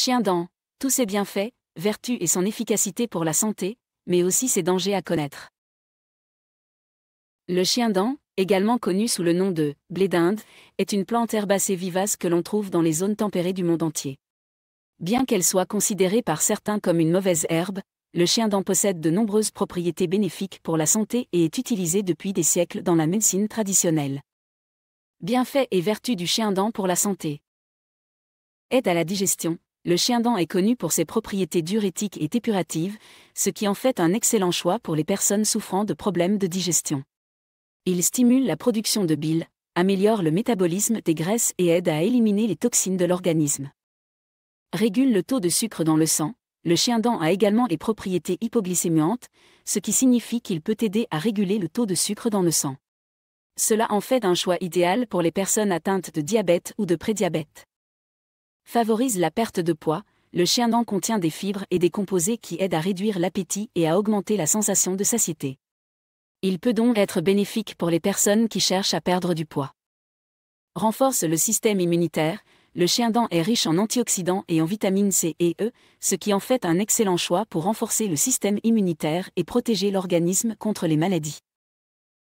Chien-dent, tous ses bienfaits, vertus et son efficacité pour la santé, mais aussi ses dangers à connaître. Le chien-dent, également connu sous le nom de blé d'Inde, est une plante herbacée vivace que l'on trouve dans les zones tempérées du monde entier. Bien qu'elle soit considérée par certains comme une mauvaise herbe, le chien-dent possède de nombreuses propriétés bénéfiques pour la santé et est utilisé depuis des siècles dans la médecine traditionnelle. Bienfaits et vertus du chien-dent pour la santé. Aide à la digestion. Le chien-dent est connu pour ses propriétés diurétiques et épuratives, ce qui en fait un excellent choix pour les personnes souffrant de problèmes de digestion. Il stimule la production de bile, améliore le métabolisme des graisses et aide à éliminer les toxines de l'organisme. Régule le taux de sucre dans le sang. Le chien-dent a également les propriétés hypoglycémiantes, ce qui signifie qu'il peut aider à réguler le taux de sucre dans le sang. Cela en fait un choix idéal pour les personnes atteintes de diabète ou de prédiabète. Favorise la perte de poids. Le chien-dent contient des fibres et des composés qui aident à réduire l'appétit et à augmenter la sensation de satiété. Il peut donc être bénéfique pour les personnes qui cherchent à perdre du poids. Renforce le système immunitaire. Le chien-dent est riche en antioxydants et en vitamines C et E, ce qui en fait un excellent choix pour renforcer le système immunitaire et protéger l'organisme contre les maladies.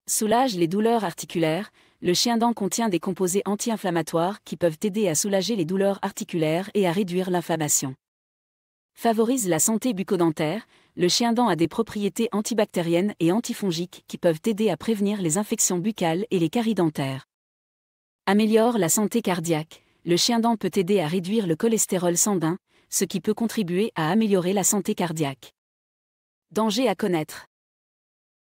Soulage les douleurs articulaires. Le chien-dent contient des composés anti-inflammatoires qui peuvent aider à soulager les douleurs articulaires et à réduire l'inflammation. Favorise la santé bucco-dentaire. Le chien-dent a des propriétés antibactériennes et antifongiques qui peuvent aider à prévenir les infections buccales et les caries dentaires. Améliore la santé cardiaque. Le chien-dent peut aider à réduire le cholestérol sanguin, ce qui peut contribuer à améliorer la santé cardiaque. Dangers à connaître.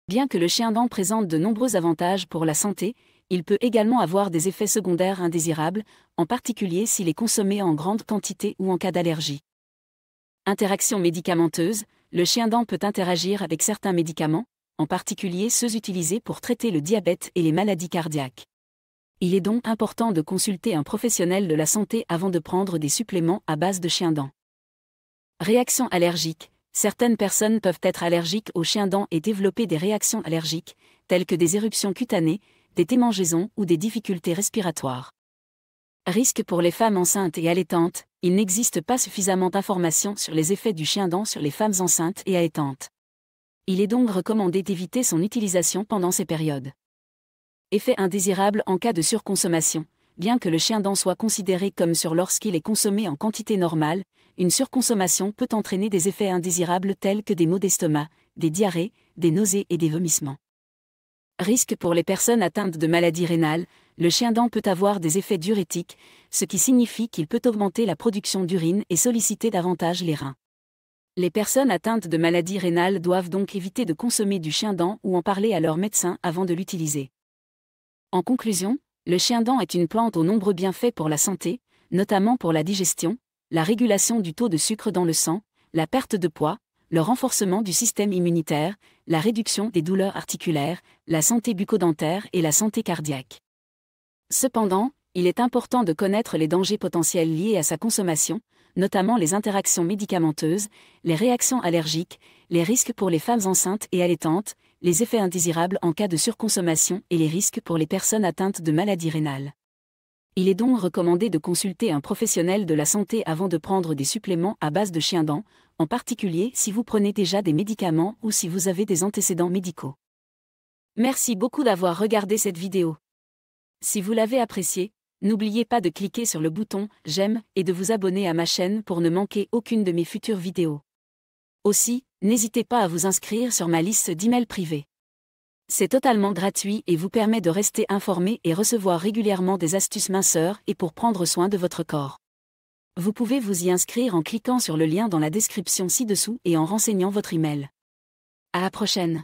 Bien que le chien-dent présente de nombreux avantages pour la santé, il peut également avoir des effets secondaires indésirables, en particulier s'il est consommé en grande quantité ou en cas d'allergie. Interaction médicamenteuse. Le chien-dent peut interagir avec certains médicaments, en particulier ceux utilisés pour traiter le diabète et les maladies cardiaques. Il est donc important de consulter un professionnel de la santé avant de prendre des suppléments à base de chien-dent. Réaction allergique. Certaines personnes peuvent être allergiques au chien-dent et développer des réactions allergiques, telles que des éruptions cutanées, des hémangiésons ou des difficultés respiratoires. Risque pour les femmes enceintes et allaitantes. Il n'existe pas suffisamment d'informations sur les effets du chien-dent sur les femmes enceintes et allaitantes. Il est donc recommandé d'éviter son utilisation pendant ces périodes. Effet indésirable en cas de surconsommation. Bien que le chien-dent soit considéré comme sûr lorsqu'il est consommé en quantité normale, une surconsommation peut entraîner des effets indésirables tels que des maux d'estomac, des diarrhées, des nausées et des vomissements. Risque pour les personnes atteintes de maladies rénales. Le chien-dent peut avoir des effets diurétiques, ce qui signifie qu'il peut augmenter la production d'urine et solliciter davantage les reins. Les personnes atteintes de maladies rénales doivent donc éviter de consommer du chien-dent ou en parler à leur médecin avant de l'utiliser. En conclusion, le chien-dent est une plante aux nombreux bienfaits pour la santé, notamment pour la digestion, la régulation du taux de sucre dans le sang, la perte de poids, le renforcement du système immunitaire, la réduction des douleurs articulaires, la santé bucco-dentaire et la santé cardiaque. Cependant, il est important de connaître les dangers potentiels liés à sa consommation, notamment les interactions médicamenteuses, les réactions allergiques, les risques pour les femmes enceintes et allaitantes, les effets indésirables en cas de surconsommation et les risques pour les personnes atteintes de maladies rénales. Il est donc recommandé de consulter un professionnel de la santé avant de prendre des suppléments à base de chien-dent, en particulier si vous prenez déjà des médicaments ou si vous avez des antécédents médicaux. Merci beaucoup d'avoir regardé cette vidéo. Si vous l'avez appréciée, n'oubliez pas de cliquer sur le bouton « J'aime » et de vous abonner à ma chaîne pour ne manquer aucune de mes futures vidéos. Aussi, n'hésitez pas à vous inscrire sur ma liste d'emails privés. C'est totalement gratuit et vous permet de rester informé et recevoir régulièrement des astuces minceurs et pour prendre soin de votre corps. Vous pouvez vous y inscrire en cliquant sur le lien dans la description ci-dessous et en renseignant votre email. À la prochaine.